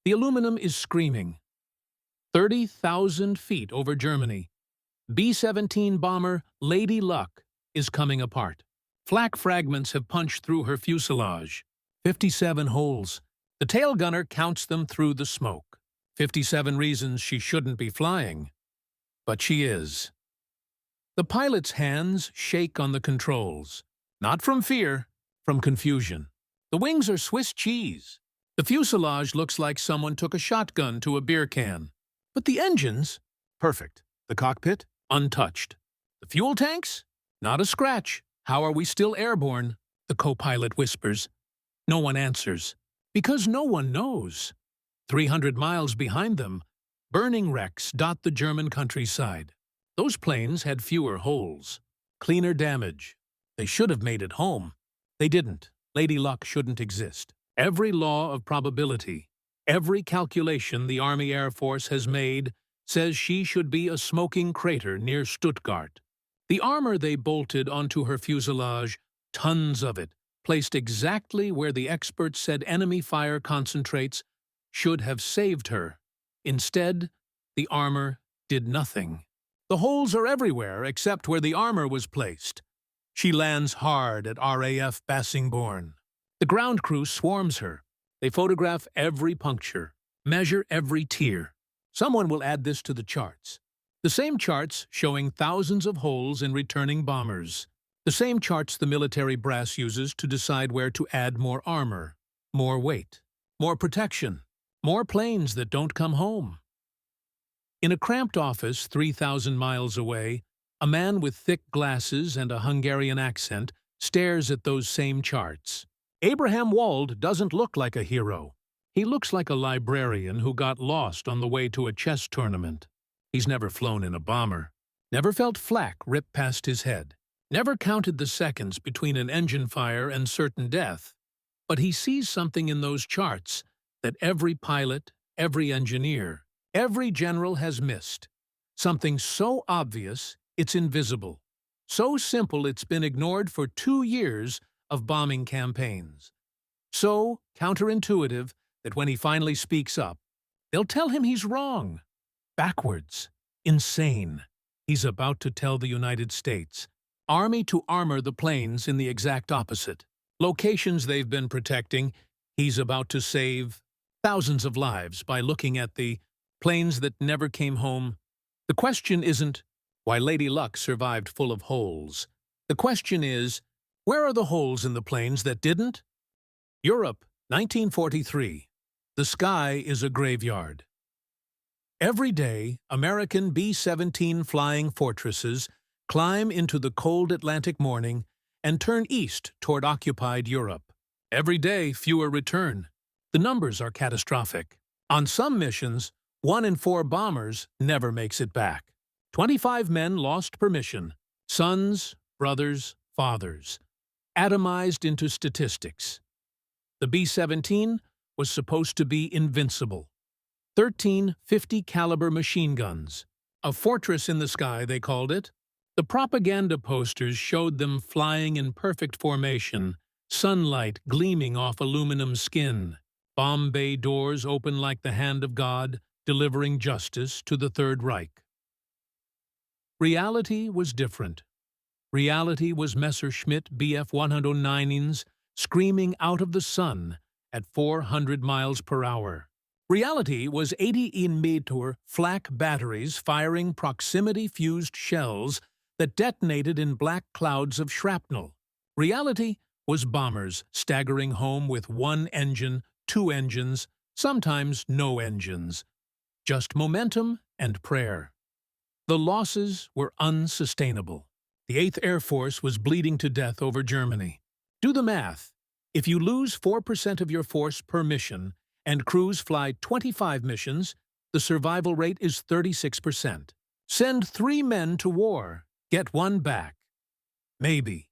The aluminum is screaming. 30,000 feet over Germany, B-17 bomber Lady Luck is coming apart. Flak fragments have punched through her fuselage. 57 holes. The tail gunner counts them through the smoke. 57 reasons she shouldn't be flying. But she is. The pilot's hands shake on the controls. Not from fear, from confusion. The wings are Swiss cheese. The fuselage looks like someone took a shotgun to a beer can. But the engines? Perfect. The cockpit? Untouched. The fuel tanks? Not a scratch. How are we still airborne? The co-pilot whispers. No one answers. Because no one knows. 300 miles behind them, burning wrecks dot the German countryside. Those planes had fewer holes. Cleaner damage. They should have made it home. They didn't. Lady Luck shouldn't exist. Every law of probability, every calculation the Army Air Force has made says she should be a smoking crater near Stuttgart. The armor they bolted onto her fuselage, tons of it, placed exactly where the experts said enemy fire concentrates, should have saved her. Instead, the armor did nothing. The holes are everywhere except where the armor was placed. She lands hard at RAF Bassingbourn. The ground crew swarms her. They photograph every puncture, measure every tear. Someone will add this to the charts. The same charts showing thousands of holes in returning bombers. The same charts the military brass uses to decide where to add more armor, more weight, more protection, more planes that don't come home. In a cramped office 3,000 miles away, a man with thick glasses and a Hungarian accent stares at those same charts. Abraham Wald doesn't look like a hero. He looks like a librarian who got lost on the way to a chess tournament. He's never flown in a bomber, never felt flak rip past his head, never counted the seconds between an engine fire and certain death. But he sees something in those charts that every pilot, every engineer, every general has missed. Something so obvious it's invisible. So simple it's been ignored for 2 years of bombing campaigns. So counterintuitive that when he finally speaks up, they'll tell him he's wrong. Backwards. Insane. He's about to tell the United States Army to armor the planes in the exact opposite. Locations they've been protecting, he's about to save thousands of lives by looking at the planes that never came home. The question isn't why Lady Luck survived full of holes. The question is, where are the holes in the planes that didn't? Europe, 1943. The sky is a graveyard. Every day, American B-17 flying fortresses climb into the cold Atlantic morning and turn east toward occupied Europe. Every day, fewer return. The numbers are catastrophic. On some missions, 1 in 4 bombers never makes it back. 25 men lost permission. Sons, brothers, fathers. Atomized into statistics. The B-17 was supposed to be invincible. 13 50 caliber machine guns. A fortress in the sky, they called it. The propaganda posters showed them flying in perfect formation, sunlight gleaming off aluminum skin, bomb bay doors open like the hand of God, delivering justice to the Third Reich. Reality was different. Reality was Messerschmitt Bf-109s screaming out of the sun at 400 miles per hour. Reality was 80-meter flak batteries firing proximity-fused shells that detonated in black clouds of shrapnel. Reality was bombers staggering home with 1 engine, 2 engines, sometimes no engines. Just momentum and prayer. The losses were unsustainable. The 8th Air Force was bleeding to death over Germany. Do the math. If you lose 4% of your force per mission and crews fly 25 missions, the survival rate is 36%. Send 3 men to war, get 1 back. Maybe.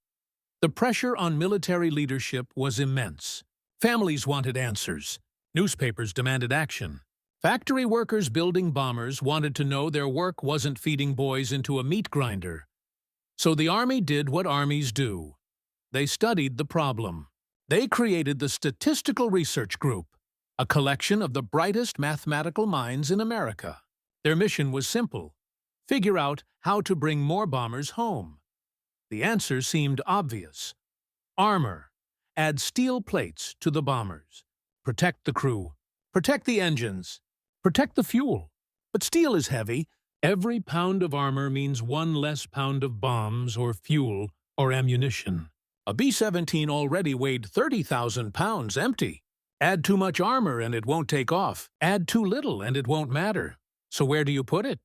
The pressure on military leadership was immense. Families wanted answers. Newspapers demanded action. Factory workers building bombers wanted to know their work wasn't feeding boys into a meat grinder. So the Army did what armies do. They studied the problem. They created the Statistical Research Group, a collection of the brightest mathematical minds in America. Their mission was simple: figure out how to bring more bombers home. The answer seemed obvious. Armor. Add steel plates to the bombers. Protect the crew. Protect the engines. Protect the fuel. But steel is heavy. Every pound of armor means one less pound of bombs or fuel or ammunition. A B-17 already weighed 30,000 pounds empty. Add too much armor and it won't take off. Add too little and it won't matter. So where do you put it?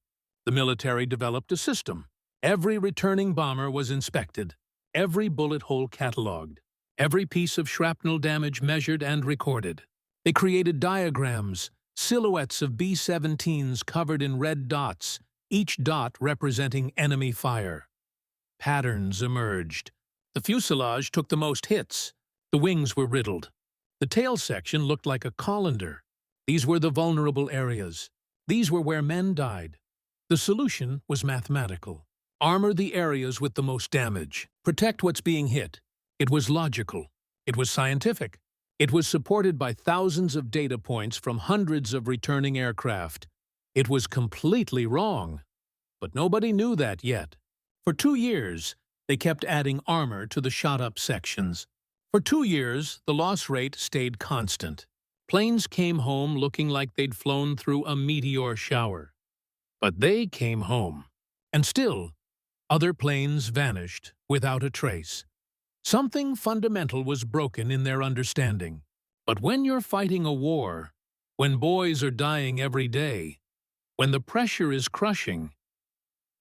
The military developed a system. Every returning bomber was inspected, every bullet hole catalogued, every piece of shrapnel damage measured and recorded. They created diagrams, silhouettes of B-17s covered in red dots, each dot representing enemy fire. Patterns emerged. The fuselage took the most hits. The wings were riddled. The tail section looked like a colander. These were the vulnerable areas. These were where men died. The solution was mathematical. Armor the areas with the most damage. Protect what's being hit. It was logical. It was scientific. It was supported by thousands of data points from hundreds of returning aircraft. It was completely wrong. But nobody knew that yet. For 2 years, they kept adding armor to the shot-up sections. For 2 years, the loss rate stayed constant. Planes came home looking like they'd flown through a meteor shower. But they came home. And still, other planes vanished without a trace. Something fundamental was broken in their understanding. But when you're fighting a war, when boys are dying every day, when the pressure is crushing,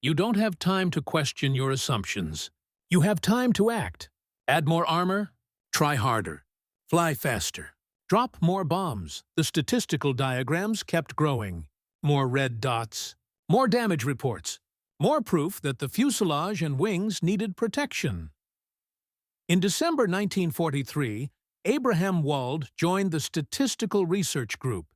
you don't have time to question your assumptions. You have time to act. Add more armor, try harder, fly faster, drop more bombs. The statistical diagrams kept growing. More red dots, more damage reports, more proof that the fuselage and wings needed protection. In December 1943, Abraham Wald joined the Statistical Research Group.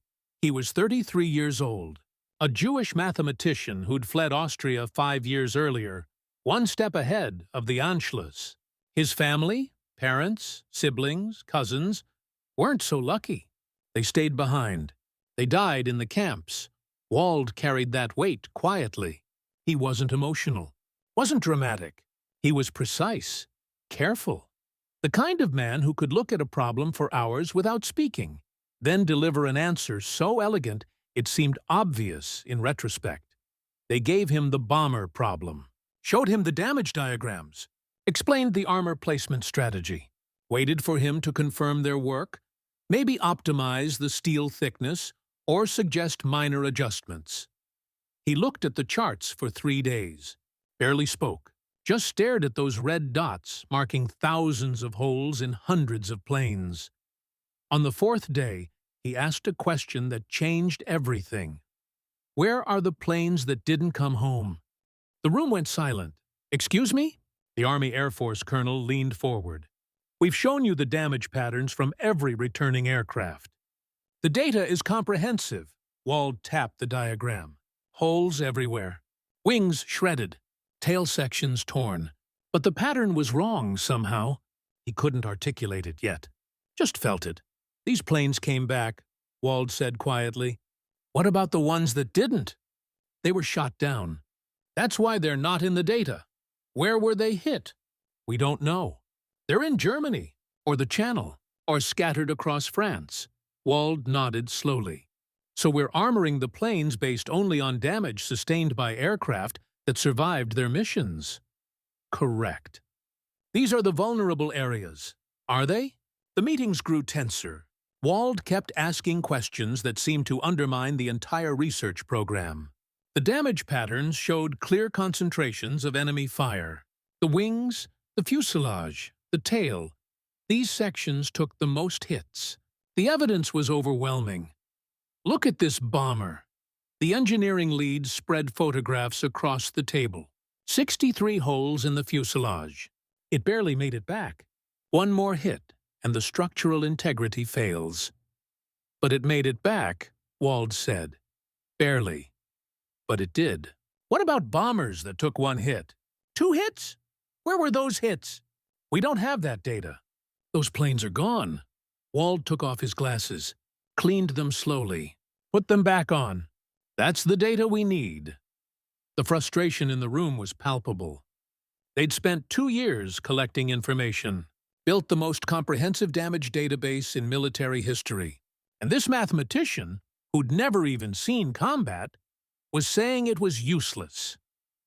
He was 33 years old, a Jewish mathematician who'd fled Austria 5 years earlier, one step ahead of the Anschluss. His family, parents, siblings, cousins, weren't so lucky. They stayed behind. They died in the camps. Wald carried that weight quietly. He wasn't emotional, wasn't dramatic. He was precise, careful. The kind of man who could look at a problem for hours without speaking, then deliver an answer so elegant it seemed obvious in retrospect. They gave him the bomber problem, showed him the damage diagrams, explained the armor placement strategy, waited for him to confirm their work, maybe optimize the steel thickness or suggest minor adjustments. He looked at the charts for 3 days, barely spoke, just stared at those red dots marking thousands of holes in hundreds of planes. On the 4th day, he asked a question that changed everything. Where are the planes that didn't come home? The room went silent. Excuse me? The Army Air Force colonel leaned forward. We've shown you the damage patterns from every returning aircraft. The data is comprehensive. Wald tapped the diagram. Holes everywhere. Wings shredded. Tail sections torn. But the pattern was wrong somehow. He couldn't articulate it yet. Just felt it. These planes came back, Wald said quietly. What about the ones that didn't? They were shot down. That's why they're not in the data. Where were they hit? We don't know. They're in Germany, or the Channel, or scattered across France. Wald nodded slowly. So we're armoring the planes based only on damage sustained by aircraft that survived their missions. Correct. These are the vulnerable areas. Are they? The meetings grew tenser. Wald kept asking questions that seemed to undermine the entire research program. The damage patterns showed clear concentrations of enemy fire. The wings, the fuselage, the tail. These sections took the most hits. The evidence was overwhelming. Look at this bomber. The engineering lead spread photographs across the table. 63 holes in the fuselage. It barely made it back. One more hit, and the structural integrity fails. But it made it back, Wald said. Barely. But it did. What about bombers that took 1 hit? 2 hits? Where were those hits? We don't have that data. Those planes are gone. Wald took off his glasses. cleaned them slowly. Put them back on. That's the data we need. The frustration in the room was palpable. They'd spent 2 years collecting information, built the most comprehensive damage database in military history. And this mathematician, who'd never even seen combat, was saying it was useless.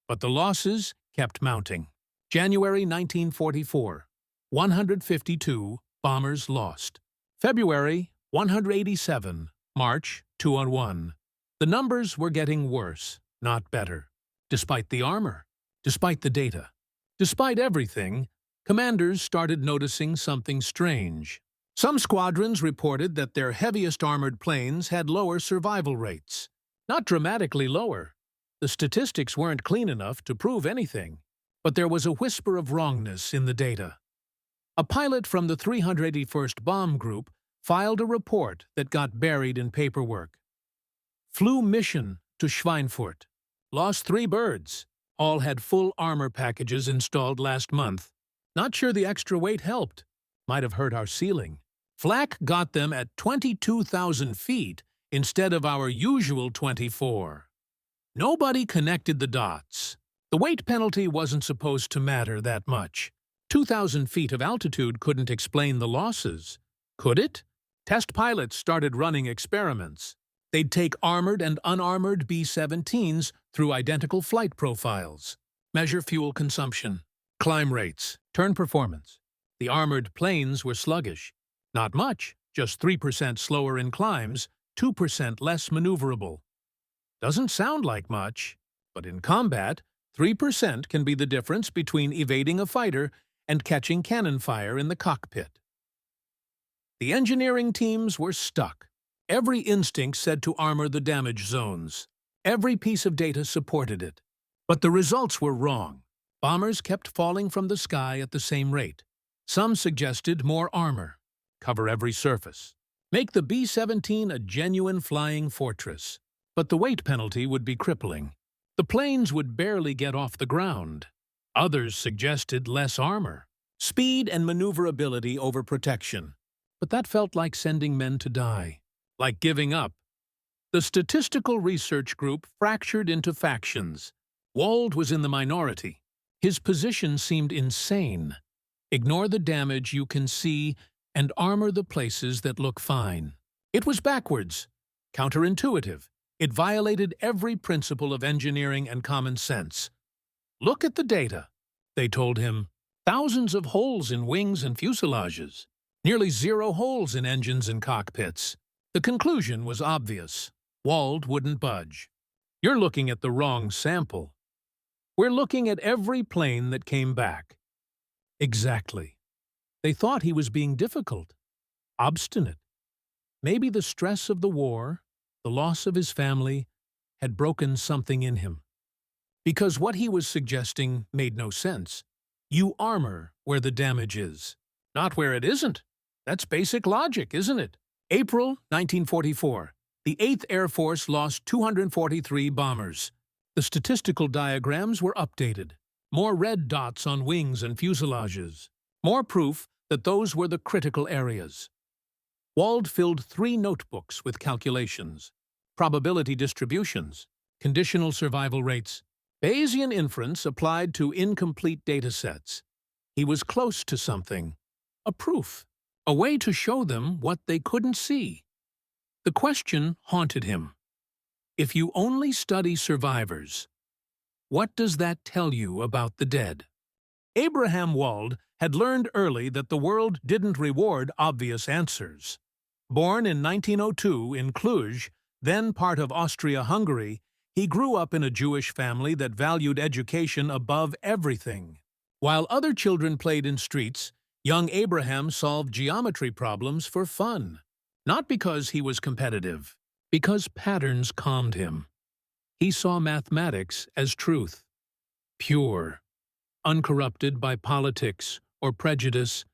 But the losses kept mounting. January 1944, 152 bombers lost. February, 187. March, 201. The numbers were getting worse, not better. Despite the armor, despite the data, despite everything, commanders started noticing something strange. Some squadrons reported that their heaviest armored planes had lower survival rates. Not dramatically lower. The statistics weren't clean enough to prove anything, but there was a whisper of wrongness in the data. A pilot from the 381st Bomb Group filed a report that got buried in paperwork. Flew mission to Schweinfurt. Lost 3 birds. All had full armor packages installed last month. Not sure the extra weight helped. Might have hurt our ceiling. Flak got them at 22,000 feet instead of our usual 24. Nobody connected the dots. The weight penalty wasn't supposed to matter that much. 2,000 feet of altitude couldn't explain the losses. Could it? Test pilots started running experiments. They'd take armored and unarmored B-17s through identical flight profiles, measure fuel consumption, climb rates, turn performance. The armored planes were sluggish. Not much, just 3% slower in climbs, 2% less maneuverable. Doesn't sound like much, but in combat, 3% can be the difference between evading a fighter and catching cannon fire in the cockpit. The engineering teams were stuck. Every instinct said to armor the damage zones. Every piece of data supported it. But the results were wrong. Bombers kept falling from the sky at the same rate. Some suggested more armor. Cover every surface. Make the B-17 a genuine flying fortress. But the weight penalty would be crippling. The planes would barely get off the ground. Others suggested less armor. Speed and maneuverability over protection. But that felt like sending men to die. Like giving up. The statistical research group fractured into factions. Wald was in the minority. His position seemed insane. Ignore the damage you can see and armor the places that look fine. It was backwards, counterintuitive. It violated every principle of engineering and common sense. Look at the data, they told him. Thousands of holes in wings and fuselages. Nearly 0 holes in engines and cockpits. The conclusion was obvious. Wald wouldn't budge. You're looking at the wrong sample. We're looking at every plane that came back. Exactly. They thought he was being difficult, obstinate. Maybe the stress of the war, the loss of his family, had broken something in him. Because what he was suggesting made no sense. You armor where the damage is, not where it isn't. That's basic logic, isn't it? April 1944. The 8th Air Force lost 243 bombers. The statistical diagrams were updated. More red dots on wings and fuselages. More proof that those were the critical areas. Wald filled 3 notebooks with calculations, probability distributions, conditional survival rates, Bayesian inference applied to incomplete datasets. He was close to something, a proof, a way to show them what they couldn't see. The question haunted him. If you only study survivors, what does that tell you about the dead? Abraham Wald had learned early that the world didn't reward obvious answers. Born in 1902 in Cluj, then part of Austria-Hungary, he grew up in a Jewish family that valued education above everything. While other children played in streets, young Abraham solved geometry problems for fun. Not because he was competitive, because patterns calmed him. He saw mathematics as truth, pure, uncorrupted by politics or prejudice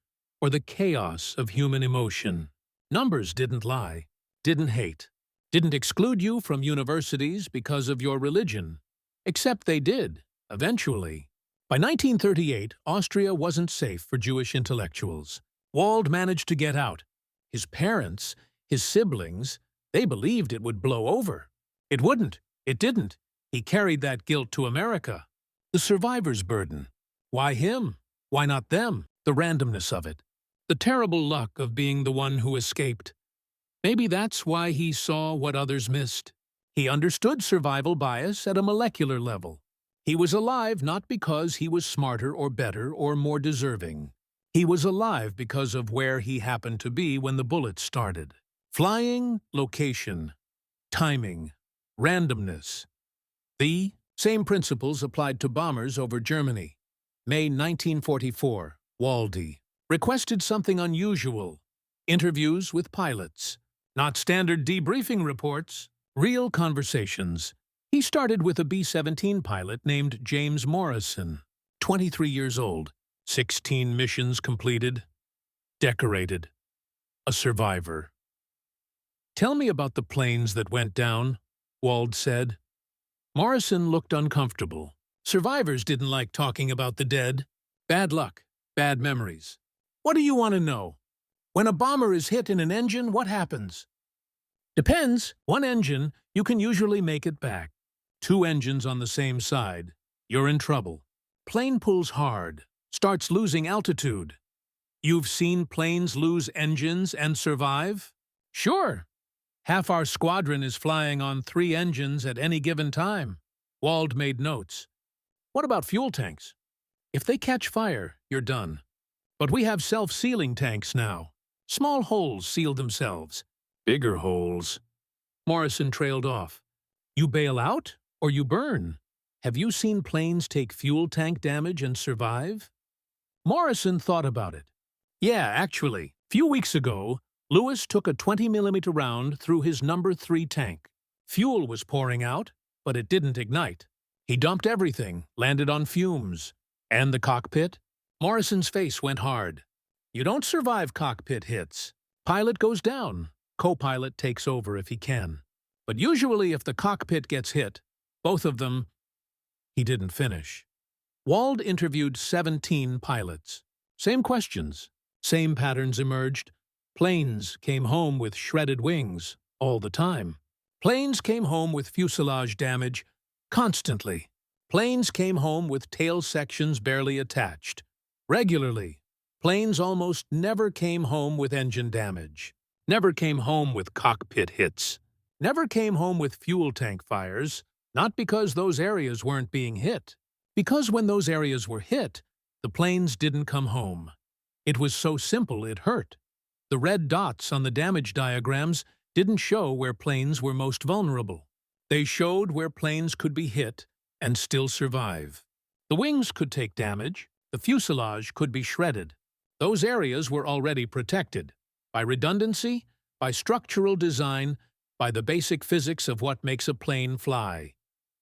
or the chaos of human emotion. Numbers didn't lie, didn't hate, didn't exclude you from universities because of your religion. Except they did, eventually. By 1938, Austria wasn't safe for Jewish intellectuals. Wald managed to get out. His parents, His siblings, they believed it would blow over. It wouldn't. It didn't. He carried that guilt to America. The survivor's burden. Why him? Why not them? The randomness of it. The terrible luck of being the one who escaped. Maybe that's why he saw what others missed. He understood survival bias at a molecular level. He was alive not because he was smarter or better or more deserving. He was alive because of where he happened to be when the bullets started. Flying, location, timing, randomness. The same principles applied to bombers over Germany. May 1944, Waldy requested something unusual. Interviews with pilots. Not standard debriefing reports, real conversations. He started with a B-17 pilot named James Morrison, 23 years old, 16 missions completed, decorated, a survivor. "Tell me about the planes that went down," Wald said. Morrison looked uncomfortable. Survivors didn't like talking about the dead. Bad luck, bad memories. "What do you want to know? When a bomber is hit in an engine, what happens?" "Depends. One engine, you can usually make it back. Two engines on the same side, you're in trouble. Plane pulls hard, starts losing altitude. You've seen planes lose engines and survive?" "Sure. Half our squadron is flying on 3 engines at any given time." Wald made notes. "What about fuel tanks? If they catch fire, you're done. But we have self-sealing tanks now. Small holes seal themselves. Bigger holes." Morrison trailed off. "You bail out or you burn. Have you seen planes take fuel tank damage and survive?" Morrison thought about it. "Yeah, actually. A few weeks ago, Lewis took a 20mm round through his number 3 tank. Fuel was pouring out, but it didn't ignite. He dumped everything, landed on fumes. And the cockpit?" Morrison's face went hard. "You don't survive cockpit hits. Pilot goes down. Co-pilot takes over if he can. But usually if the cockpit gets hit, both of them—" He didn't finish. Wald interviewed 17 pilots. Same questions. Same patterns emerged. Planes came home with shredded wings all the time. Planes came home with fuselage damage constantly. Planes came home with tail sections barely attached. Regularly. Planes almost never came home with engine damage. Never came home with cockpit hits. Never came home with fuel tank fires, not because those areas weren't being hit. Because when those areas were hit, the planes didn't come home. It was so simple it hurt. The red dots on the damage diagrams didn't show where planes were most vulnerable. They showed where planes could be hit and still survive. The wings could take damage, the fuselage could be shredded. Those areas were already protected by redundancy, by structural design, by the basic physics of what makes a plane fly.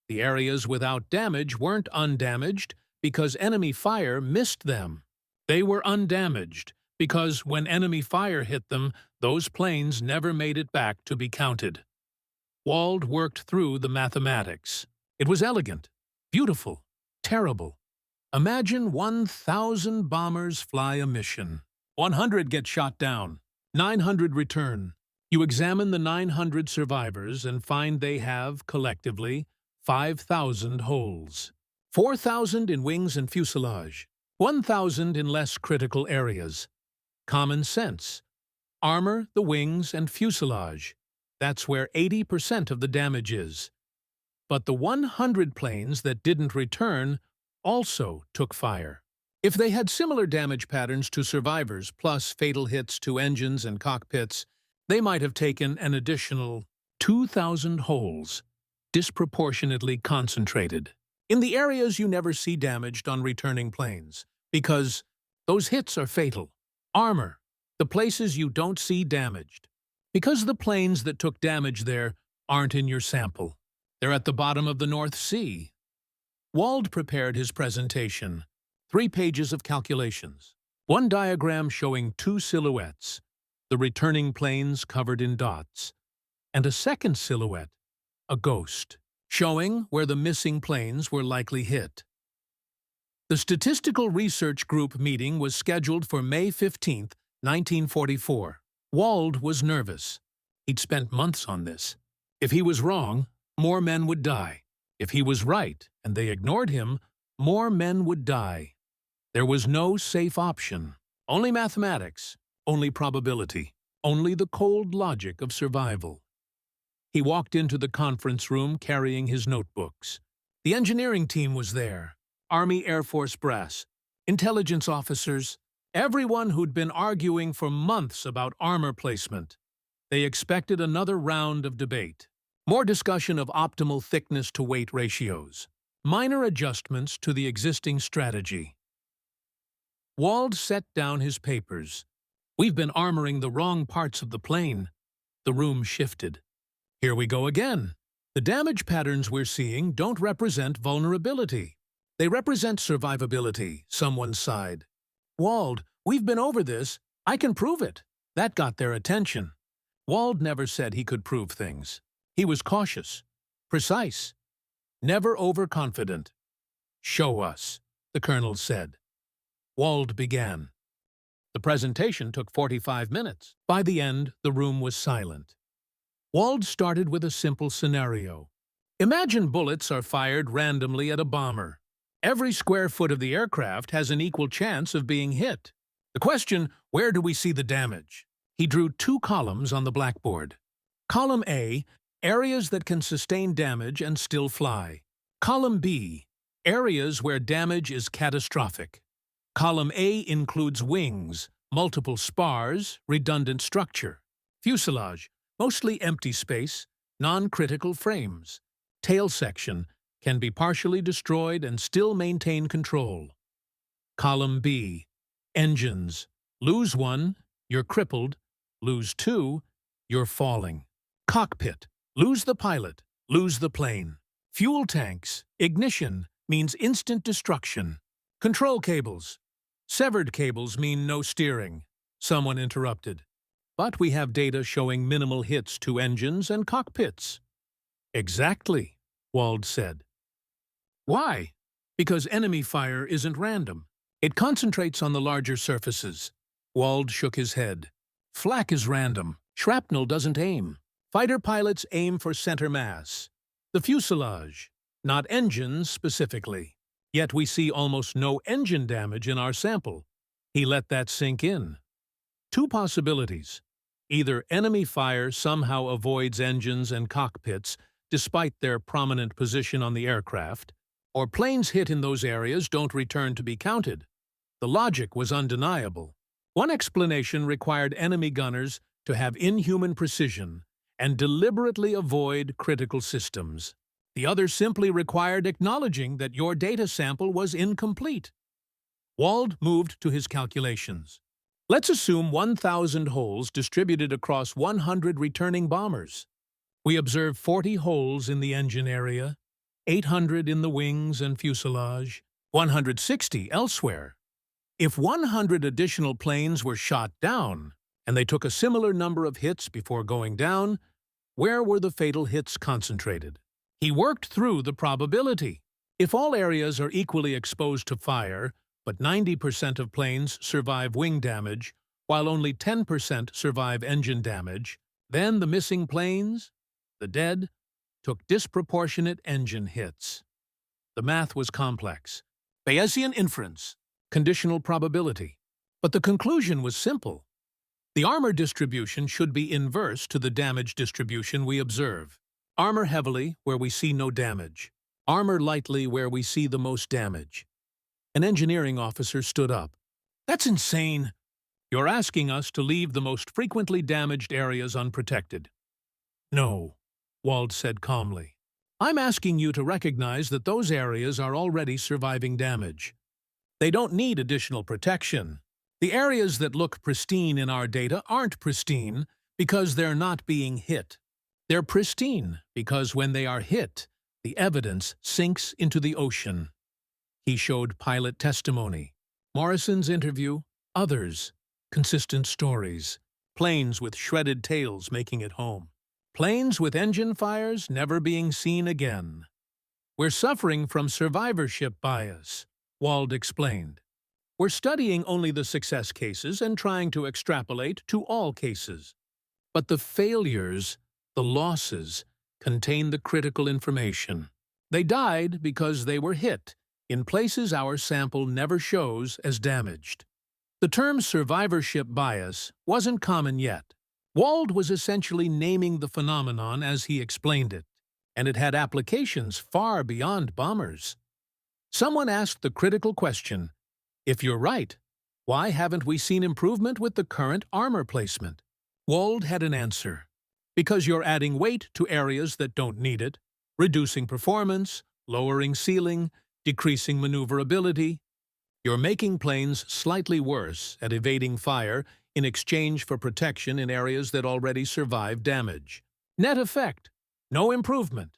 The areas without damage weren't undamaged because enemy fire missed them. They were undamaged because when enemy fire hit them, those planes never made it back to be counted. Wald worked through the mathematics. It was elegant, beautiful, terrible. Imagine 1,000 bombers fly a mission. 100 get shot down. 900 return. You examine the 900 survivors and find they have, collectively, 5,000 holes. 4,000 in wings and fuselage. 1,000 in less critical areas. Common sense. Armor, the wings, and fuselage. That's where 80% of the damage is. But the 100 planes that didn't return also took fire. If they had similar damage patterns to survivors plus fatal hits to engines and cockpits, they might have taken an additional 2,000 holes, disproportionately concentrated, in the areas you never see damaged on returning planes, because those hits are fatal. Armor, the places you don't see damaged. Because the planes that took damage there aren't in your sample. They're at the bottom of the North Sea. Wald prepared his presentation. 3 pages of calculations. 1 diagram showing 2 silhouettes, the returning planes covered in dots, and a second silhouette, a ghost, showing where the missing planes were likely hit. The Statistical Research Group meeting was scheduled for May 15, 1944. Wald was nervous. He'd spent months on this. If he was wrong, more men would die. If he was right, and they ignored him, more men would die. There was no safe option. Only mathematics, only probability, only the cold logic of survival. He walked into the conference room carrying his notebooks. The engineering team was there. Army Air Force brass, intelligence officers, everyone who'd been arguing for months about armor placement. They expected another round of debate. More discussion of optimal thickness-to-weight ratios. Minor adjustments to the existing strategy. Wald set down his papers. "We've been armoring the wrong parts of the plane." The room shifted. "Here we go again. The damage patterns we're seeing don't represent vulnerability. They represent survivability," someone sighed. "Wald, we've been over this. I can prove it." That got their attention. Wald never said he could prove things. He was cautious, precise, never overconfident. "Show us," the colonel said. Wald began. The presentation took 45 minutes. By the end, the room was silent. Wald started with a simple scenario. Imagine bullets are fired randomly at a bomber. Every square foot of the aircraft has an equal chance of being hit. The question, where do we see the damage? He drew 2 columns on the blackboard. Column A, areas that can sustain damage and still fly. Column B, areas where damage is catastrophic. Column A includes wings, multiple spars, redundant structure. Fuselage, mostly empty space, non-critical frames. Tail section can be partially destroyed and still maintain control. Column B, engines. Lose one, you're crippled. Lose 2, you're falling. Cockpit. Lose the pilot, lose the plane. Fuel tanks. Ignition means instant destruction. Control cables. Severed cables mean no steering. Someone interrupted. But we have data showing minimal hits to engines and cockpits. Exactly, Wald said. Why? Because enemy fire isn't random. It concentrates on the larger surfaces. Wald shook his head. Flak is random. Shrapnel doesn't aim. Fighter pilots aim for center mass. The fuselage, not engines specifically. Yet we see almost no engine damage in our sample. He let that sink in. 2 possibilities. Either enemy fire somehow avoids engines and cockpits despite their prominent position on the aircraft, or planes hit in those areas don't return to be counted. The logic was undeniable. One explanation required enemy gunners to have inhuman precision and deliberately avoid critical systems. The other simply required acknowledging that your data sample was incomplete. Wald moved to his calculations. Let's assume 1,000 holes distributed across 100 returning bombers. We observe 40 holes in the engine area, 800 in the wings and fuselage, 160 elsewhere. If 100 additional planes were shot down, and they took a similar number of hits before going down, where were the fatal hits concentrated? He worked through the probability. If all areas are equally exposed to fire, but 90% of planes survive wing damage, while only 10% survive engine damage, then the missing planes, the dead, took disproportionate engine hits. The math was complex. Bayesian inference, conditional probability. But the conclusion was simple. The armor distribution should be inverse to the damage distribution we observe. Armor heavily where we see no damage. Armor lightly where we see the most damage. An engineering officer stood up. That's insane. You're asking us to leave the most frequently damaged areas unprotected. No, Wald said calmly. I'm asking you to recognize that those areas are already surviving damage. They don't need additional protection. The areas that look pristine in our data aren't pristine because they're not being hit. They're pristine because when they are hit, the evidence sinks into the ocean. He showed pilot testimony, Morrison's interview, others, consistent stories, planes with shredded tails making it home, planes with engine fires never being seen again. We're suffering from survivorship bias, Wald explained. We're studying only the success cases and trying to extrapolate to all cases. But the failures, the losses, contain the critical information. They died because they were hit in places our sample never shows as damaged. The term survivorship bias wasn't common yet. Wald was essentially naming the phenomenon as he explained it, and it had applications far beyond bombers. Someone asked the critical question, if you're right, why haven't we seen improvement with the current armor placement? Wald had an answer. Because you're adding weight to areas that don't need it, reducing performance, lowering ceiling, decreasing maneuverability. You're making planes slightly worse at evading fire in exchange for protection in areas that already survive damage. Net effect, no improvement.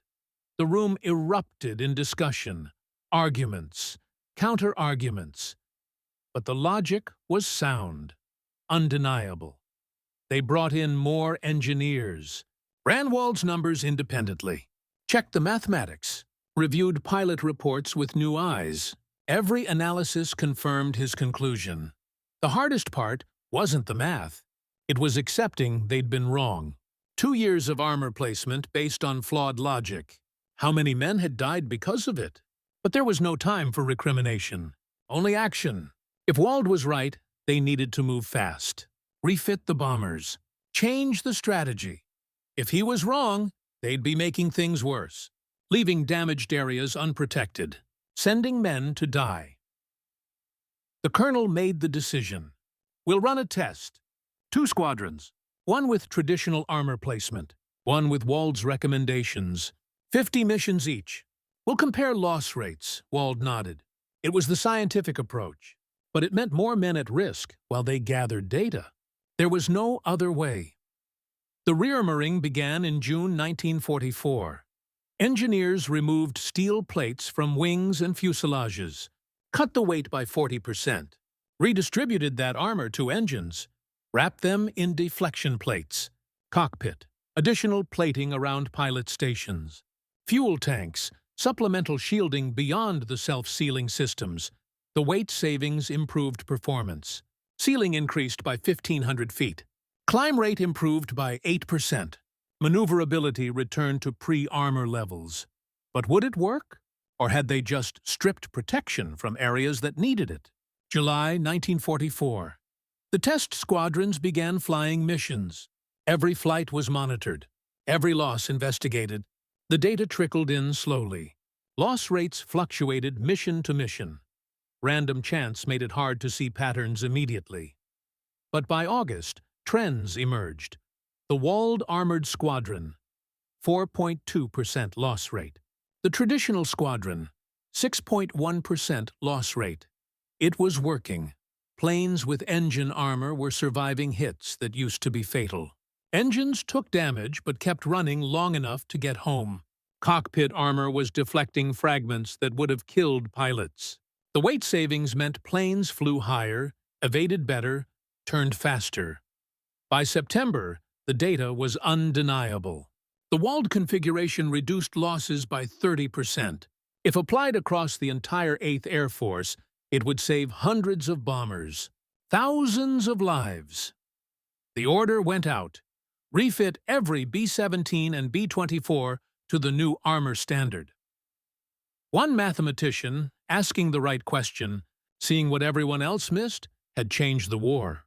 The room erupted in discussion, arguments, counter-arguments. But the logic was sound, undeniable. They brought in more engineers, ran Wald's numbers independently, checked the mathematics, reviewed pilot reports with new eyes. Every analysis confirmed his conclusion. The hardest part wasn't the math. It was accepting they'd been wrong. 2 years of armor placement based on flawed logic. How many men had died because of it? But there was no time for recrimination. Only action. If Wald was right, they needed to move fast. Refit the bombers. Change the strategy. If he was wrong, they'd be making things worse, leaving damaged areas unprotected, sending men to die. The colonel made the decision. We'll run a test. 2 squadrons, one with traditional armor placement, one with Wald's recommendations. 50 missions each. We'll compare loss rates, Wald nodded. It was the scientific approach, but it meant more men at risk while they gathered data. There was no other way. The rearmoring began in June 1944. Engineers removed steel plates from wings and fuselages, cut the weight by 40%, redistributed that armor to engines, wrapped them in deflection plates, cockpit, additional plating around pilot stations, fuel tanks, supplemental shielding beyond the self-sealing systems. The weight savings improved performance. Ceiling increased by 1,500 feet. Climb rate improved by 8%. Maneuverability returned to pre-armor levels. But would it work? Or had they just stripped protection from areas that needed it? July 1944. The test squadrons began flying missions. Every flight was monitored. Every loss investigated. The data trickled in slowly. Loss rates fluctuated mission to mission. Random chance made it hard to see patterns immediately. But by August, trends emerged. The Wald Armored Squadron, 4.2% loss rate. The traditional squadron, 6.1% loss rate. It was working. Planes with engine armor were surviving hits that used to be fatal. Engines took damage but kept running long enough to get home. Cockpit armor was deflecting fragments that would have killed pilots. The weight savings meant planes flew higher, evaded better, turned faster. By September, the data was undeniable. The Wald configuration reduced losses by 30%. If applied across the entire 8th Air Force, it would save hundreds of bombers, thousands of lives. The order went out. Refit every B-17 and B-24 to the new armor standard. One mathematician, asking the right question, seeing what everyone else missed, had changed the war.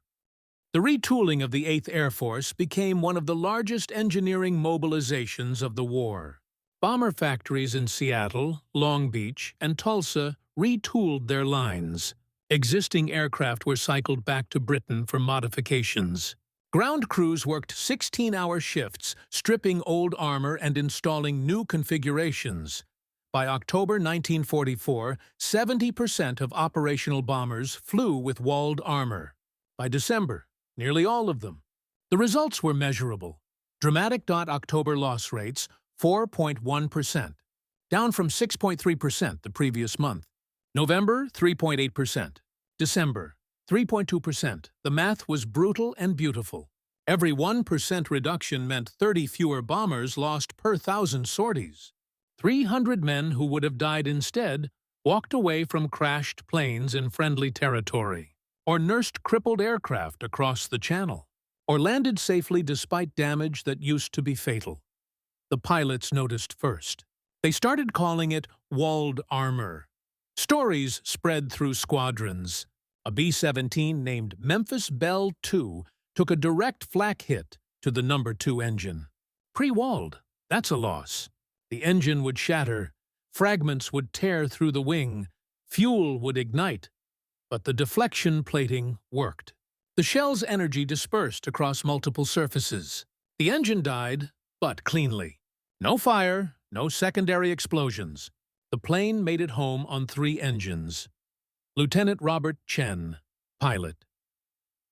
The retooling of the 8th Air Force became one of the largest engineering mobilizations of the war. Bomber factories in Seattle, Long Beach, and Tulsa retooled their lines. Existing aircraft were cycled back to Britain for modifications. Ground crews worked 16-hour shifts, stripping old armor and installing new configurations. By October 1944, 70% of operational bombers flew with Wald armor. By December, nearly all of them. The results were measurable. Dramatic. October loss rates, 4.1%, down from 6.3% the previous month. November, 3.8%. December, 3.2%. The math was brutal and beautiful. Every 1% reduction meant 30 fewer bombers lost per 1,000 sorties. 300 men who would have died instead walked away from crashed planes in friendly territory, or nursed crippled aircraft across the channel. or landed safely despite damage that used to be fatal. The pilots noticed first. They started calling it Wald armor. Stories spread through squadrons. A B-17 named Memphis Belle II took a direct flak hit to the No. 2 engine. Pre-Wald, that's a loss. The engine would shatter, fragments would tear through the wing, fuel would ignite, but the deflection plating worked. The shell's energy dispersed across multiple surfaces. The engine died, but cleanly. No fire, no secondary explosions. The plane made it home on 3 engines. Lieutenant Robert Chen, pilot.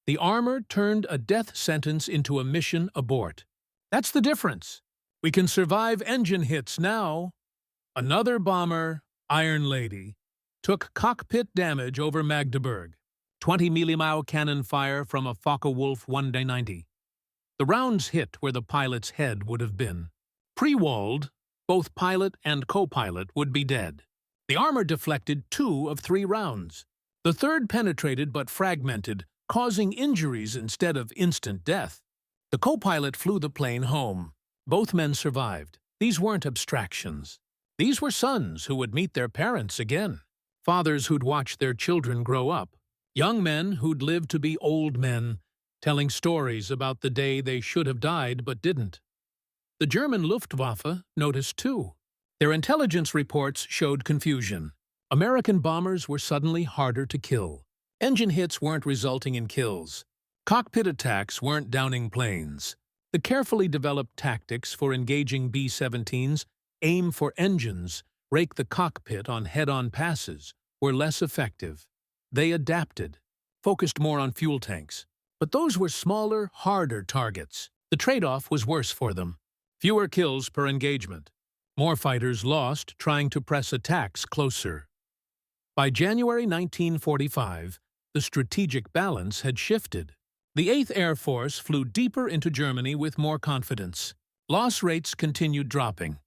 The armor turned a death sentence into a mission abort. That's the difference. We can survive engine hits now. Another bomber, Iron Lady, took cockpit damage over Magdeburg. 20 millimile cannon fire from a Focke-Wulf 190. The rounds hit where the pilot's head would have been. Pre-Wald, both pilot and co-pilot would be dead. The armor deflected 2 of 3 rounds. The third penetrated but fragmented, causing injuries instead of instant death. The co-pilot flew the plane home. Both men survived. These weren't abstractions. These were sons who would meet their parents again. Fathers who'd watch their children grow up. Young men who'd live to be old men, telling stories about the day they should have died but didn't. The German Luftwaffe noticed too. Their intelligence reports showed confusion. American bombers were suddenly harder to kill. Engine hits weren't resulting in kills. Cockpit attacks weren't downing planes. The carefully developed tactics for engaging B-17s, aim for engines, rake the cockpit on head-on passes, were less effective. They adapted, focused more on fuel tanks. But those were smaller, harder targets. The trade-off was worse for them. Fewer kills per engagement. More fighters lost trying to press attacks closer. By January 1945, the strategic balance had shifted. The 8th Air Force flew deeper into Germany with more confidence. Loss rates continued dropping.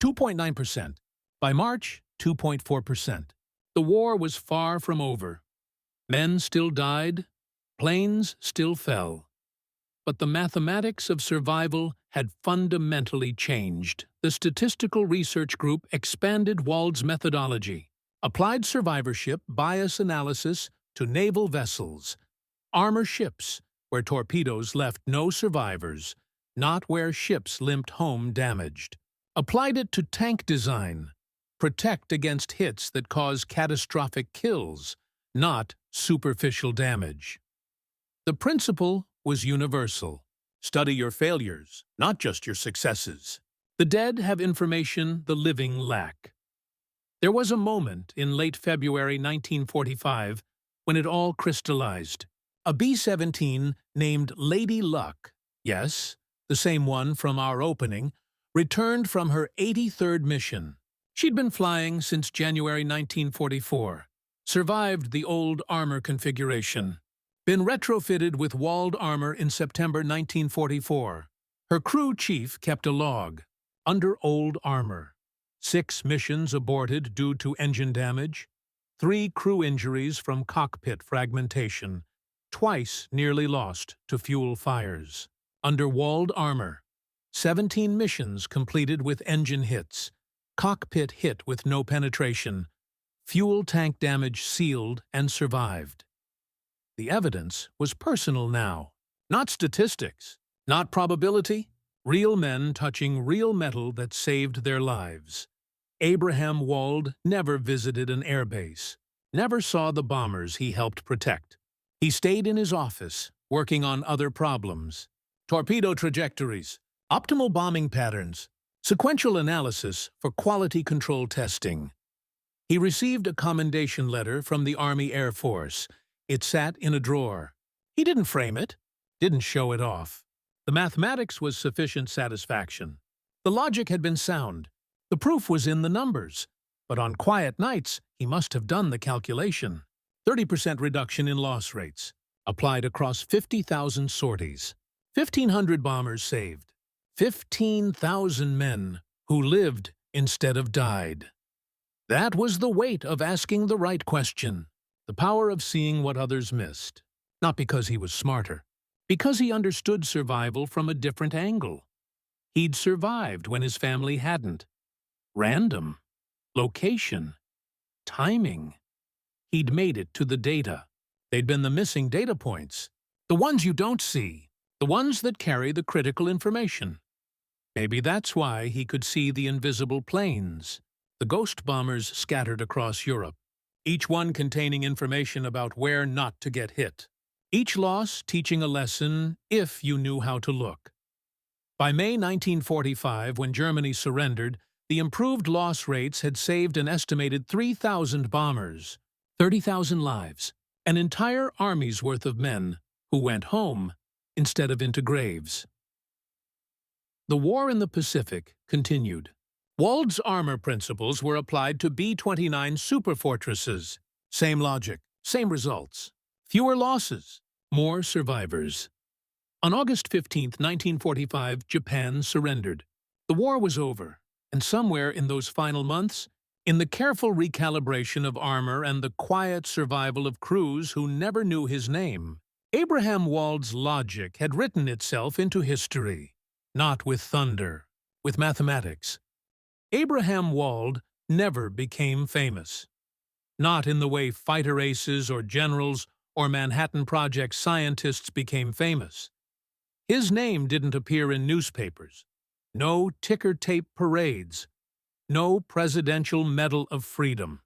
2.9%. By March, 2.4%. The war was far from over. Men still died, planes still fell. But the mathematics of survival had fundamentally changed. The statistical research group expanded Wald's methodology, applied survivorship bias analysis to naval vessels, armor ships, where torpedoes left no survivors, not where ships limped home damaged. Applied it to tank design, protect against hits that cause catastrophic kills, not superficial damage. The principle was universal. Study your failures, not just your successes. The dead have information the living lack. There was a moment in late February 1945 when it all crystallized. A B-17 named Lady Luck, yes, the same one from our opening, returned from her 83rd mission. She'd been flying since January 1944, survived the old armor configuration, been retrofitted with Wald armor in September 1944. Her crew chief kept a log, under old armor. 6 missions aborted due to engine damage, 3 crew injuries from cockpit fragmentation, twice nearly lost to fuel fires. Under Wald armor, 17 missions completed with engine hits, cockpit hit with no penetration, fuel tank damage sealed and survived. The evidence was personal now, not statistics, not probability, real men touching real metal that saved their lives. Abraham Wald never visited an airbase, never saw the bombers he helped protect. He stayed in his office, working on other problems. Torpedo trajectories, optimal bombing patterns, sequential analysis for quality control testing. He received a commendation letter from the Army Air Force. It sat in a drawer. He didn't frame it, didn't show it off. The mathematics was sufficient satisfaction. The logic had been sound. The proof was in the numbers. But on quiet nights, he must have done the calculation. 30% reduction in loss rates, applied across 50,000 sorties. 1,500 bombers saved. 15,000 men who lived instead of died. That was the weight of asking the right question. The power of seeing what others missed. Not because he was smarter, Because he understood survival from a different angle. He'd survived when his family hadn't. Random. Location. Timing. He'd made it to the data. They'd been the missing data points. The ones you don't see. The ones that carry the critical information. Maybe that's why he could see the invisible planes, the ghost bombers scattered across Europe, each one containing information about where not to get hit. Each loss teaching a lesson if you knew how to look. By May 1945, when Germany surrendered, the improved loss rates had saved an estimated 3,000 bombers, 30,000 lives, an entire army's worth of men who went home instead of into graves. The war in the Pacific continued. Wald's armor principles were applied to B-29 superfortresses. Same logic, same results. Fewer losses, more survivors. On August 15, 1945, Japan surrendered. The war was over, and somewhere in those final months, in the careful recalibration of armor and the quiet survival of crews who never knew his name, Abraham Wald's logic had written itself into history. Not with thunder, with mathematics. Abraham Wald never became famous. Not in the way fighter aces or generals or Manhattan Project scientists became famous. His name didn't appear in newspapers. No ticker-tape parades. No Presidential Medal of Freedom.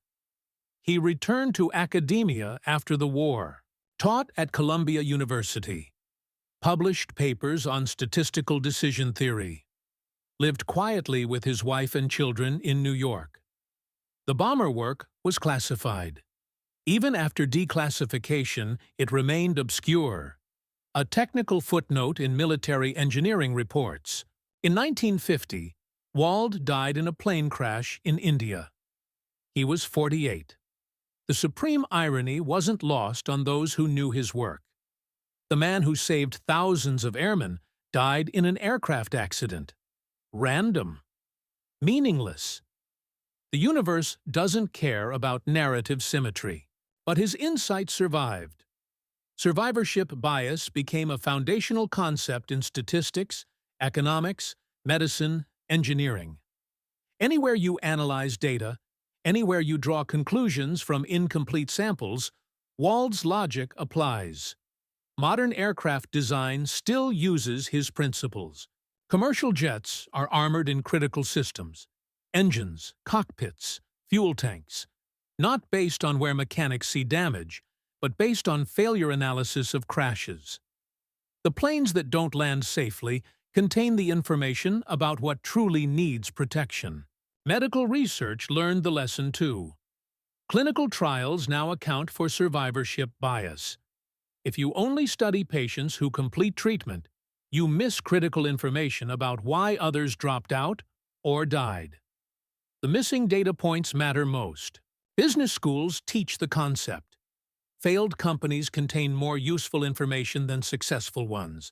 He returned to academia after the war, taught at Columbia University, published papers on statistical decision theory, lived quietly with his wife and children in New York. The bomber work was classified. Even after declassification, it remained obscure, a technical footnote in military engineering reports. In 1950, Wald died in a plane crash in India. He was 48. The supreme irony wasn't lost on those who knew his work. The man who saved thousands of airmen died in an aircraft accident. Random. Meaningless. The universe doesn't care about narrative symmetry, but his insight survived. Survivorship bias became a foundational concept in statistics, economics, medicine, engineering. Anywhere you analyze data, anywhere you draw conclusions from incomplete samples, Wald's logic applies. Modern aircraft design still uses his principles. Commercial jets are armored in critical systems, engines, cockpits, fuel tanks, not based on where mechanics see damage, but based on failure analysis of crashes. The planes that don't land safely contain the information about what truly needs protection. Medical research learned the lesson too. Clinical trials now account for survivorship bias. If you only study patients who complete treatment, you miss critical information about why others dropped out or died. The missing data points matter most. Business schools teach the concept. Failed companies contain more useful information than successful ones.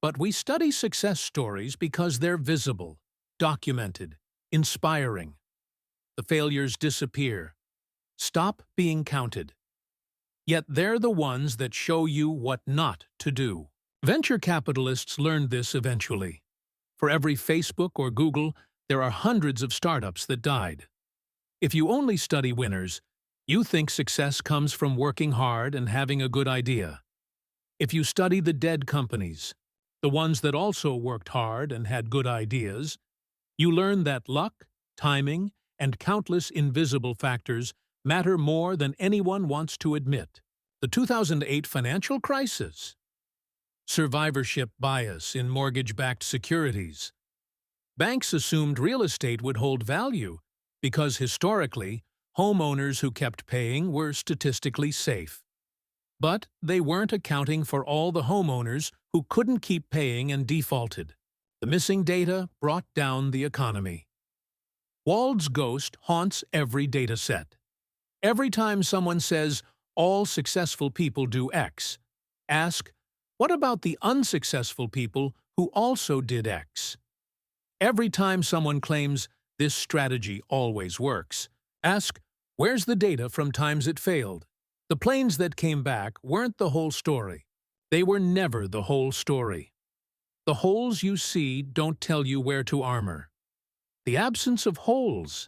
But we study success stories because they're visible, documented, inspiring. The failures disappear. Stop being counted. Yet they're the ones that show you what not to do. Venture capitalists learned this eventually. For every Facebook or Google, there are hundreds of startups that died. If you only study winners, you think success comes from working hard and having a good idea. If you study the dead companies, the ones that also worked hard and had good ideas, you learn that luck, timing, and countless invisible factors matter more than anyone wants to admit. The 2008 financial crisis. Survivorship bias in mortgage-backed securities. Banks assumed real estate would hold value because historically, homeowners who kept paying were statistically safe. But they weren't accounting for all the homeowners who couldn't keep paying and defaulted. The missing data brought down the economy. Wald's ghost haunts every data set. Every time someone says, all successful people do X, ask, what about the unsuccessful people who also did X? Every time someone claims, this strategy always works, ask, where's the data from times it failed? The planes that came back weren't the whole story. They were never the whole story. The holes you see don't tell you where to armor. The absence of holes,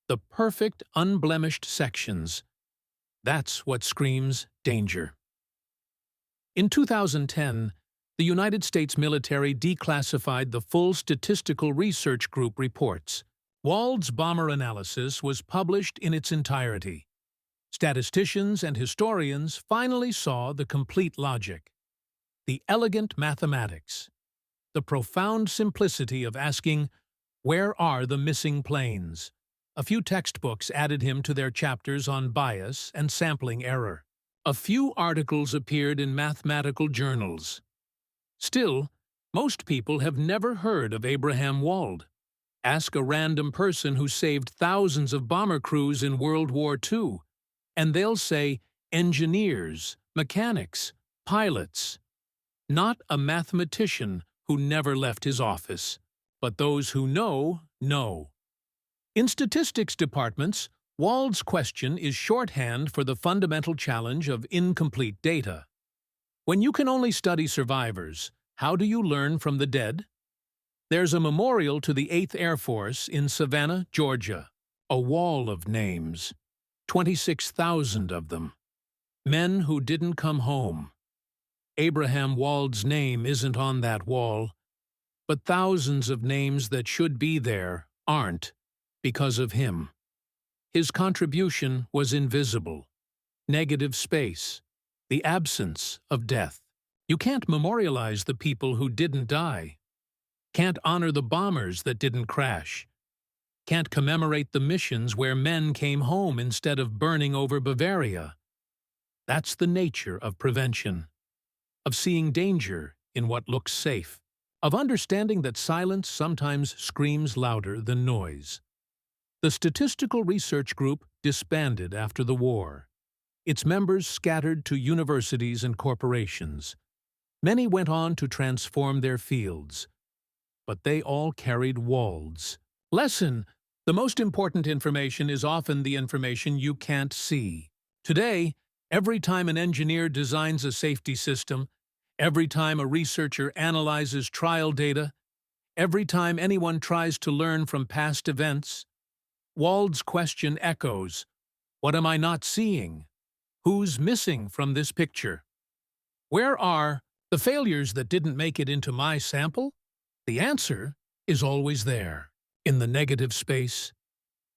the perfect, unblemished sections, that's what screams danger. In 2010, the United States military declassified the full Statistical Research Group reports. Wald's bomber analysis was published in its entirety. Statisticians and historians finally saw the complete logic, the elegant mathematics, the profound simplicity of asking, "Where are the missing planes?" A few textbooks added him to their chapters on bias and sampling error. A few articles appeared in mathematical journals. Still, most people have never heard of Abraham Wald. Ask a random person who saved thousands of bomber crews in World War II, and they'll say engineers, mechanics, pilots. Not a mathematician who never left his office, but those who know. In statistics departments, Wald's question is shorthand for the fundamental challenge of incomplete data. When you can only study survivors, how do you learn from the dead? There's a memorial to the 8th Air Force in Savannah, Georgia. A wall of names. 26,000 of them. Men who didn't come home. Abraham Wald's name isn't on that wall, but thousands of names that should be there aren't because of him. His contribution was invisible. Negative space. The absence of death. You can't memorialize the people who didn't die. Can't honor the bombers that didn't crash. Can't commemorate the missions where men came home instead of burning over Bavaria. That's the nature of prevention. Of seeing danger in what looks safe. Of understanding that silence sometimes screams louder than noise. The Statistical Research Group disbanded after the war. Its members scattered to universities and corporations. Many went on to transform their fields. But they all carried Wald's. Lesson: the most important information is often the information you can't see. Today, every time an engineer designs a safety system, every time a researcher analyzes trial data, every time anyone tries to learn from past events, Wald's question echoes, "What am I not seeing? Who's missing from this picture? Where are the failures that didn't make it into my sample?" The answer is always there, in the negative space,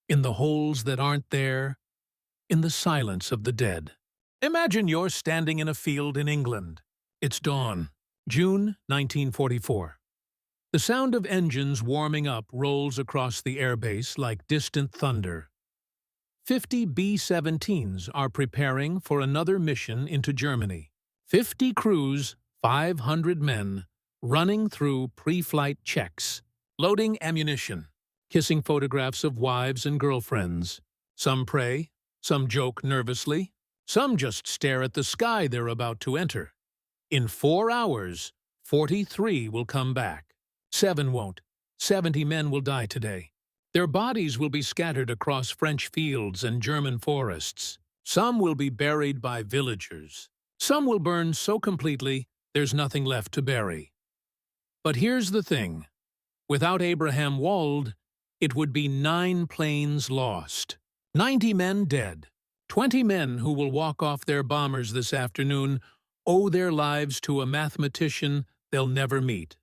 in the holes that aren't there, in the silence of the dead. Imagine you're standing in a field in England. It's dawn, June 1944. The sound of engines warming up rolls across the airbase like distant thunder. 50 B-17s are preparing for another mission into Germany. 50 crews, 500 men, running through pre-flight checks, loading ammunition, kissing photographs of wives and girlfriends. Some pray, some joke nervously, some just stare at the sky they're about to enter. In 4 hours, 43 will come back. 7 won't. 70 men will die today. Their bodies will be scattered across French fields and German forests. Some will be buried by villagers. Some will burn so completely there's nothing left to bury. But here's the thing. Without Abraham Wald, it would be 9 planes lost. 90 men dead. 20 men who will walk off their bombers this afternoon owe their lives to a mathematician they'll never meet.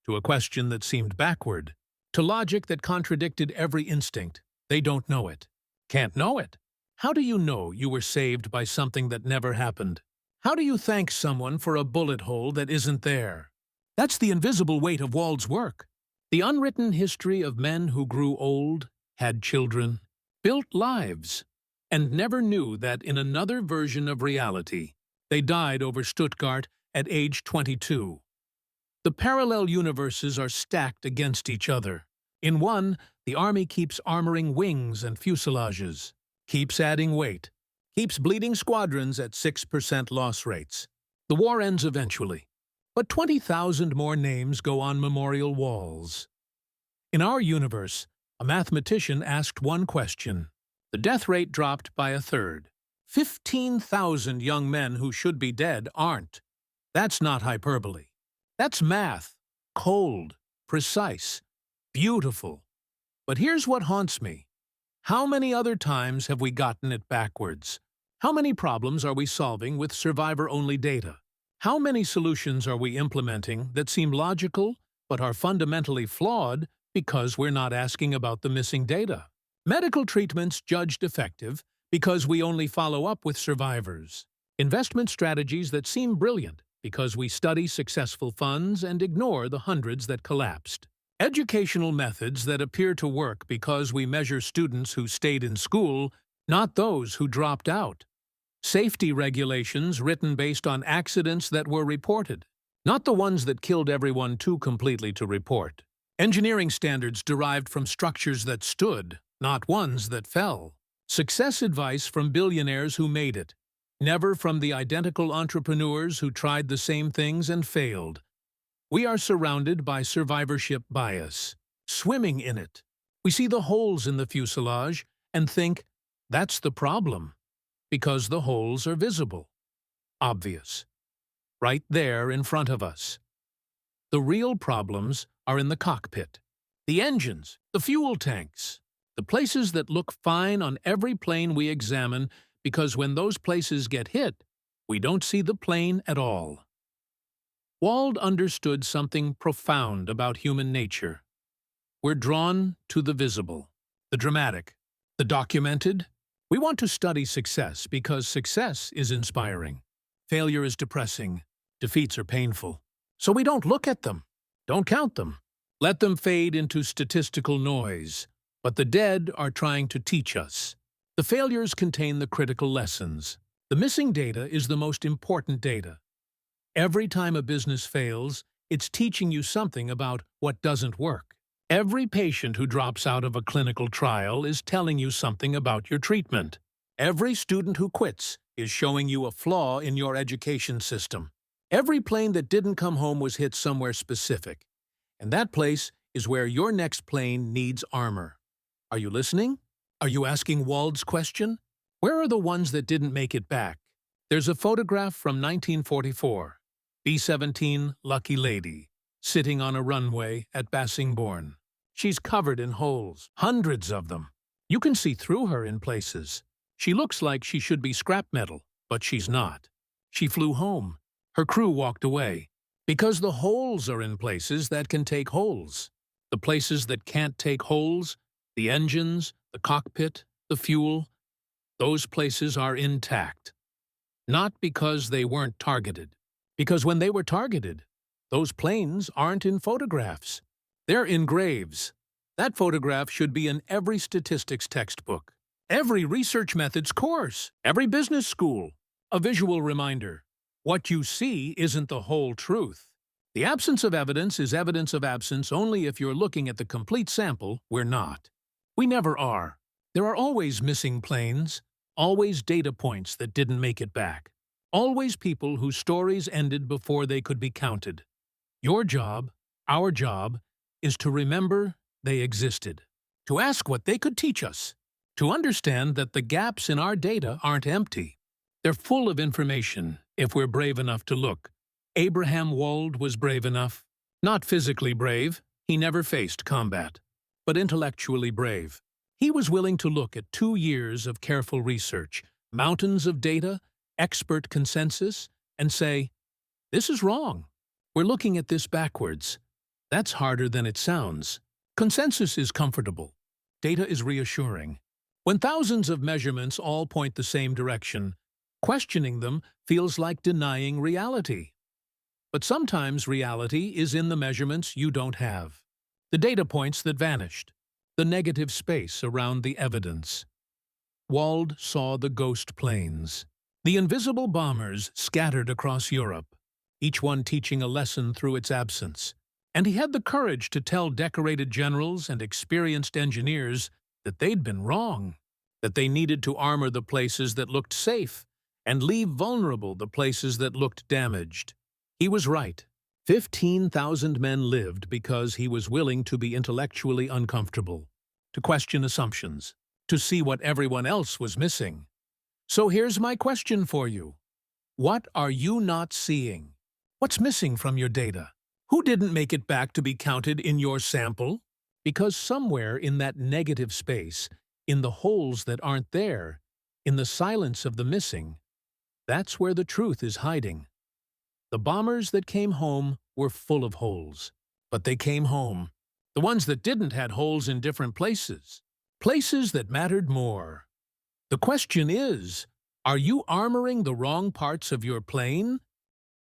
To a question that seemed backward, to logic that contradicted every instinct. They don't know it. Can't know it. How do you know you were saved by something that never happened? How do you thank someone for a bullet hole that isn't there? That's the invisible weight of Wald's work. The unwritten history of men who grew old, had children, built lives, and never knew that in another version of reality, they died over Stuttgart at age 22. The parallel universes are stacked against each other. In one, the Army keeps armoring wings and fuselages, keeps adding weight, keeps bleeding squadrons at 6% loss rates. The war ends eventually, but 20,000 more names go on memorial walls. In our universe, a mathematician asked one question. The death rate dropped by 1/3. 15,000 young men who should be dead aren't. That's not hyperbole. That's math. Cold, precise, beautiful. But here's what haunts me. How many other times have we gotten it backwards? How many problems are we solving with survivor-only data? How many solutions are we implementing that seem logical but are fundamentally flawed because we're not asking about the missing data? Medical treatments judged effective because we only follow up with survivors. Investment strategies that seem brilliant because we study successful funds and ignore the hundreds that collapsed. Educational methods that appear to work because we measure students who stayed in school, not those who dropped out. Safety regulations written based on accidents that were reported, not the ones that killed everyone too completely to report. Engineering standards derived from structures that stood, not ones that fell. Success advice from billionaires who made it, never from the identical entrepreneurs who tried the same things and failed. We are surrounded by survivorship bias, swimming in it. We see the holes in the fuselage and think, that's the problem, because the holes are visible, obvious, right there in front of us. The real problems are in the cockpit, the engines, the fuel tanks, the places that look fine on every plane we examine, because when those places get hit, we don't see the plane at all. Wald understood something profound about human nature. We're drawn to the visible, the dramatic, the documented. We want to study success because success is inspiring. Failure is depressing. Defeats are painful. So we don't look at them, don't count them. Let them fade into statistical noise. But the dead are trying to teach us. The failures contain the critical lessons. The missing data is the most important data. Every time a business fails, it's teaching you something about what doesn't work. Every patient who drops out of a clinical trial is telling you something about your treatment. Every student who quits is showing you a flaw in your education system. Every plane that didn't come home was hit somewhere specific, and that place is where your next plane needs armor. Are you listening? Are you asking Wald's question? Where are the ones that didn't make it back? There's a photograph from 1944. B-17 Lucky Lady, sitting on a runway at Bassingbourn. She's covered in holes, hundreds of them. You can see through her in places. She looks like she should be scrap metal, but she's not. She flew home. Her crew walked away. Because the holes are in places that can take holes. The places that can't take holes, the engines, the cockpit, the fuel, those places are intact. Not because they weren't targeted. Because when they were targeted, those planes aren't in photographs. They're in graves. That photograph should be in every statistics textbook, every research methods course, every business school. A visual reminder. What you see isn't the whole truth. The absence of evidence is evidence of absence only if you're looking at the complete sample. We're not. We never are. There are always missing planes, always data points that didn't make it back. Always people whose stories ended before they could be counted. Your job, our job, is to remember they existed, to ask what they could teach us, to understand that the gaps in our data aren't empty. They're full of information if we're brave enough to look. Abraham Wald was brave enough. Not physically brave, he never faced combat, but intellectually brave. He was willing to look at 2 years of careful research, mountains of data, expert consensus, and say, this is wrong. We're looking at this backwards. That's harder than it sounds. Consensus is comfortable. Data is reassuring. When thousands of measurements all point the same direction, questioning them feels like denying reality. But sometimes reality is in the measurements you don't have, the data points that vanished, the negative space around the evidence. Wald saw the ghost planes, the invisible bombers scattered across Europe, each one teaching a lesson through its absence. And he had the courage to tell decorated generals and experienced engineers that they'd been wrong, that they needed to armor the places that looked safe and leave vulnerable the places that looked damaged. He was right. 15,000 men lived because he was willing to be intellectually uncomfortable, to question assumptions, to see what everyone else was missing. So here's my question for you. What are you not seeing? What's missing from your data? Who didn't make it back to be counted in your sample? Because somewhere in that negative space, in the holes that aren't there, in the silence of the missing, that's where the truth is hiding. The bombers that came home were full of holes, but they came home. The ones that didn't had holes in different places, places that mattered more. The question is, are you armoring the wrong parts of your plane